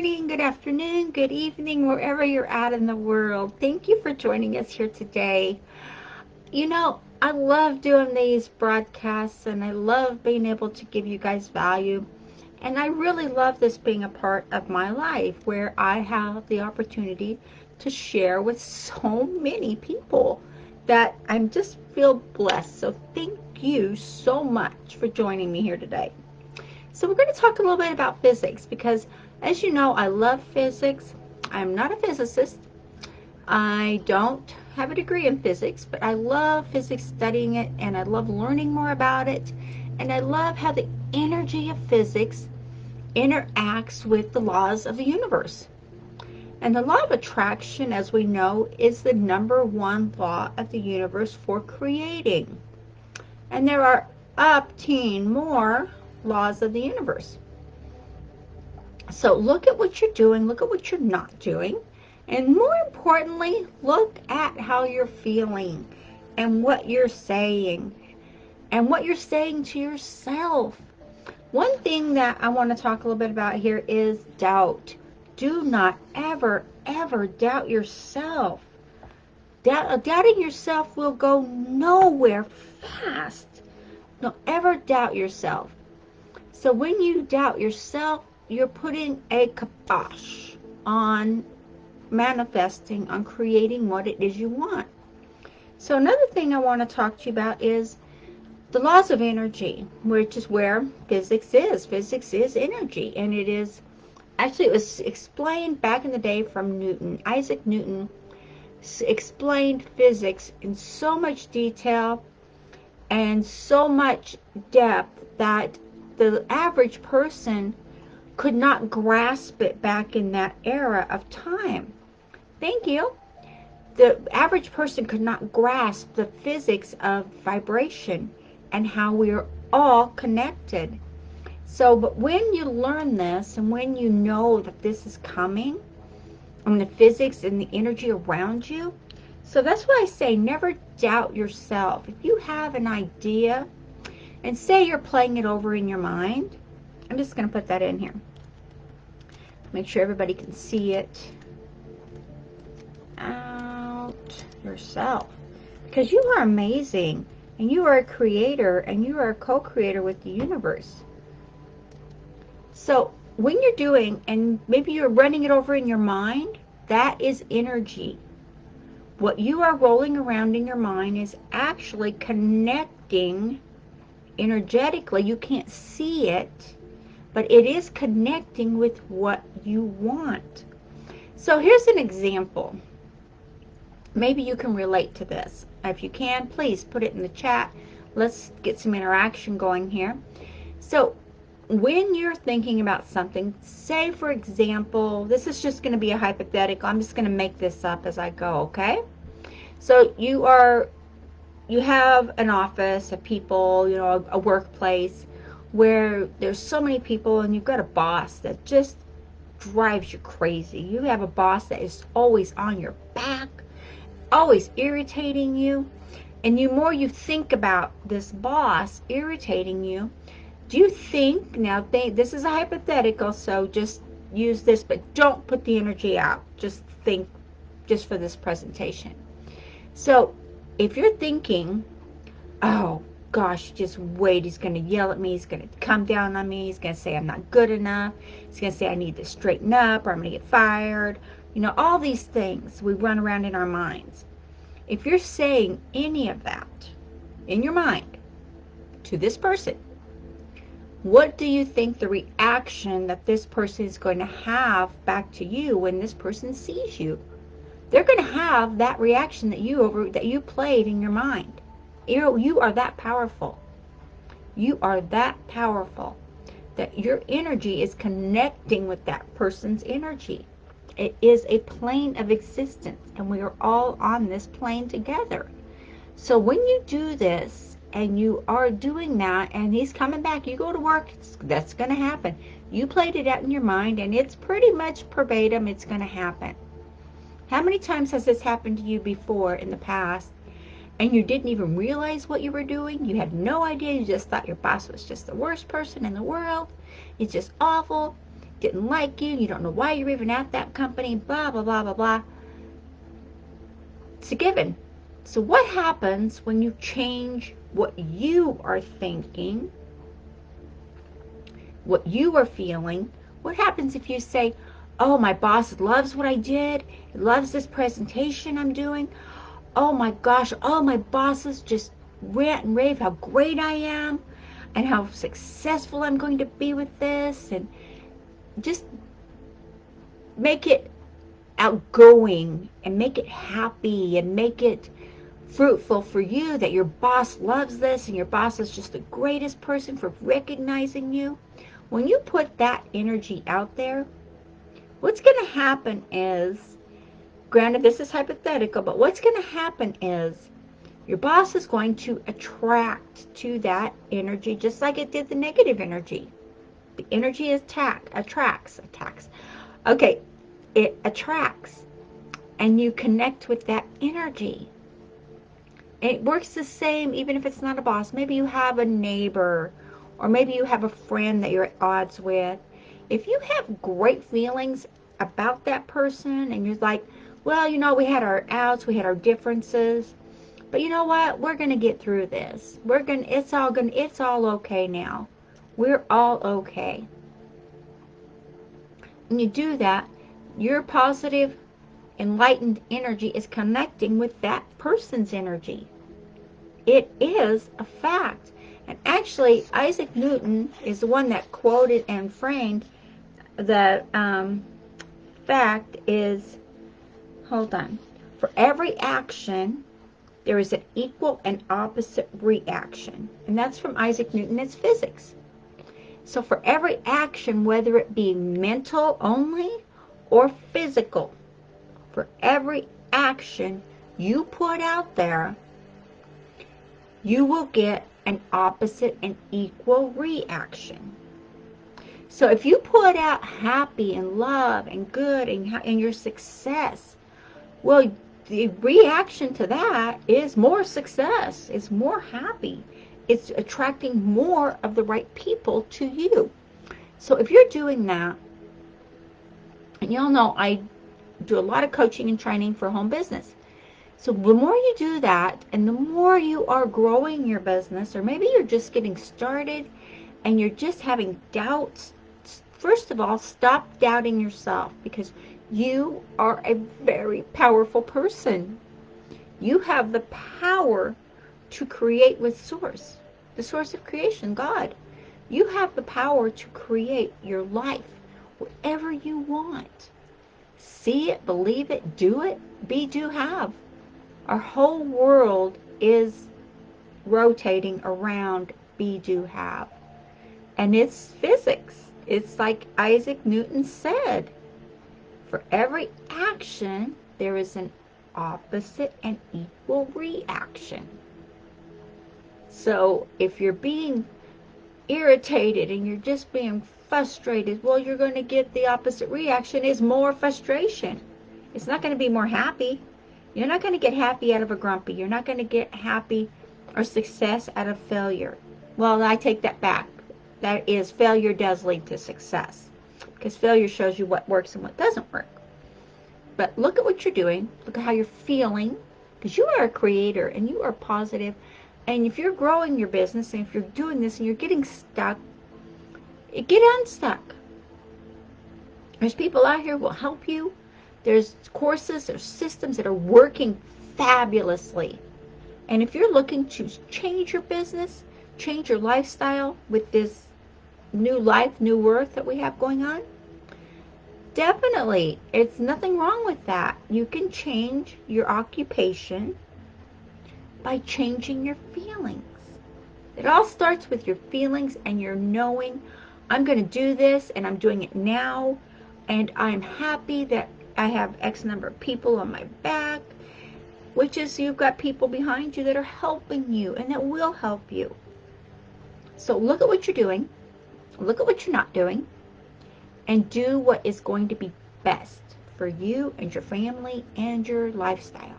morning, good afternoon, good evening, wherever you're at in the world. Thank you for joining us here today. I love doing these broadcasts and I love being able to give you guys value. And I really love this being a part of my life where I have the opportunity to share with so many people that I'm just feel blessed. So thank you so much for joining me here today. So we're going to talk a little bit about physics because, as you know, I love physics. I'm not a physicist. I don't have a degree in physics, but I love physics, studying it, and I love learning more about it. And I love how the energy of physics interacts with the laws of the universe. And the law of attraction, as we know, is the number one law of the universe for creating. And there are up 10 more laws of the universe. So look at what you're doing, look at what you're not doing, and more importantly, look at how you're feeling and what you're saying to yourself. One thing that I want to talk a little bit about here is doubt. Do not ever doubt yourself. Doubting yourself will go nowhere fast. Don't ever doubt yourself. So when you doubt yourself, you're putting a kibosh on manifesting, on creating what it is you want. So another thing I want to talk to you about is the laws of energy, which is where physics is. Physics is energy, and it was explained back in the day from Newton. Isaac Newton explained physics in so much detail and so much depth that the average person could not grasp it back in that era of time. Thank you. The average person could not grasp the physics of vibration and how we are all connected. So, but when you learn this and when you know that this is coming, and the physics and the energy around you, so that's why I say never doubt yourself. If you have an idea, and say you're playing it over in your mind, I'm just going to put that in here. Make sure everybody can see it. Out yourself. Because you are amazing. And you are a creator. And you are a co-creator with the universe. So when you're doing, and maybe you're running it over in your mind, that is energy. What you are rolling around in your mind is actually connecting energetically. You can't see it, but it is connecting with what you want. So here's an example. Maybe you can relate to this. If you can, please put it in the chat. Let's get some interaction going here. So when you're thinking about something, say for example, this is just going to be a hypothetical. I'm just going to make this up as I go, okay? So you have an office of people, a workplace where there's so many people, and you've got a boss that just drives you crazy. You have a boss that is always on your back, always irritating you. And the more you think about this boss irritating you, do you think, now this is a hypothetical, so just use this, but don't put the energy out. Just think, just for this presentation. So if you're thinking, oh gosh, just wait, he's going to yell at me, he's going to come down on me, he's going to say I'm not good enough, he's going to say I need to straighten up, or I'm going to get fired, all these things we run around in our minds. If you're saying any of that in your mind to this person, what do you think the reaction that this person is going to have back to you when this person sees you? They're going to have that reaction that you played in your mind. You are that powerful. You are that powerful that your energy is connecting with that person's energy. It is a plane of existence, and we are all on this plane together. So when you do this, and you are doing that, and he's coming back, you go to work, that's going to happen. You played it out in your mind, and it's pretty much verbatim, it's going to happen. How many times has this happened to you before in the past, and you didn't even realize what you were doing? You had no idea. You just thought your boss was just the worst person in the world. It's just awful. didn't like you, you don't know why you're even at that company, blah, blah, blah, blah, blah. It's a given. So what happens when you change what you are thinking, what you are feeling? What happens if you say, oh, my boss loves what I did, he loves this presentation I'm doing, oh my gosh, all my bosses just rant and rave how great I am and how successful I'm going to be with this, and just make it outgoing and make it happy and make it fruitful for you that your boss loves this and your boss is just the greatest person for recognizing you. When you put that energy out there, what's going to happen is, granted this is hypothetical, but what's going to happen is your boss is going to attract to that energy just like it did the negative energy. The energy attracts. Okay, it attracts, and you connect with that energy. It works the same even if it's not a boss. Maybe you have a neighbor, or maybe you have a friend that you're at odds with. If you have great feelings about that person and you're like, well, we had our outs, we had our differences, but you know what? We're going to get through this. It's all okay now. We're all okay. When you do that, your positive, enlightened energy is connecting with that person's energy. It is a fact. And actually, Isaac Newton is the one that quoted and framed the fact is, hold on, for every action, there is an equal and opposite reaction. And that's from Isaac Newton. It's physics. So for every action, whether it be mental only or physical, for every action you put out there, you will get an opposite and equal reaction. So if you put out happy and love and good and your success, well, the reaction to that is more success. It's more happy. It's attracting more of the right people to you. So if you're doing that, and y'all know I do a lot of coaching and training for home business. So the more you do that, and the more you are growing your business, or maybe you're just getting started and you're just having doubts, first of all, stop doubting yourself, because you are a very powerful person. You have the power to create with Source, the source of creation, God. You have the power to create your life, whatever you want. See it, believe it, do it, be, do, have. Our whole world is rotating around be, do, have. And it's physics. It's like Isaac Newton said. For every action, there is an opposite and equal reaction. So if you're being irritated and you're just being frustrated, well, you're going to get the opposite reaction is more frustration. It's not going to be more happy. You're not going to get happy out of a grumpy. You're not going to get happy or success out of failure. Well, I take that back. That is, failure does lead to success, because failure shows you what works and what doesn't work. But look at what you're doing. Look at how you're feeling, because you are a creator and you are positive. And if you're growing your business and if you're doing this and you're getting stuck, get unstuck. There's people out here who will help you. There's courses, there's systems that are working fabulously. And if you're looking to change your business, change your lifestyle with this new life, new worth that we have going on, definitely, it's nothing wrong with that. You can change your occupation by changing your feelings. It all starts with your feelings and your knowing, I'm going to do this and I'm doing it now, and I'm happy that I have X number of people on my back, which is you've got people behind you that are helping you and that will help you. So look at what you're doing, look at what you're not doing, and do what is going to be best for you and your family and your lifestyle.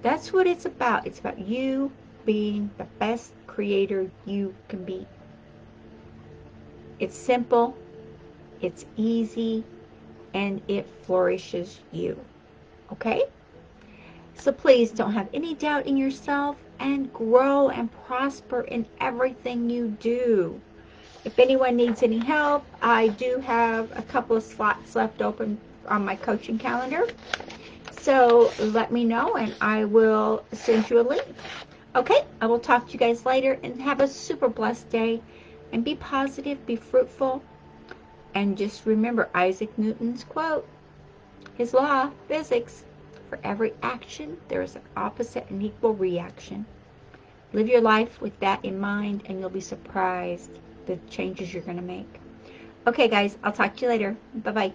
That's what it's about. It's about you being the best creator you can be. It's simple. it's easy, and it flourishes you. Okay? So please don't have any doubt in yourself and grow and prosper in everything you do. If anyone needs any help, I do have a couple of slots left open on my coaching calendar. So let me know and I will send you a link. Okay, I will talk to you guys later and have a super blessed day. And be positive, be fruitful, and just remember Isaac Newton's quote, his law, physics. For every action, there is an opposite and equal reaction. Live your life with that in mind, and you'll be surprised the changes you're going to make. Okay, guys, I'll talk to you later. Bye-bye.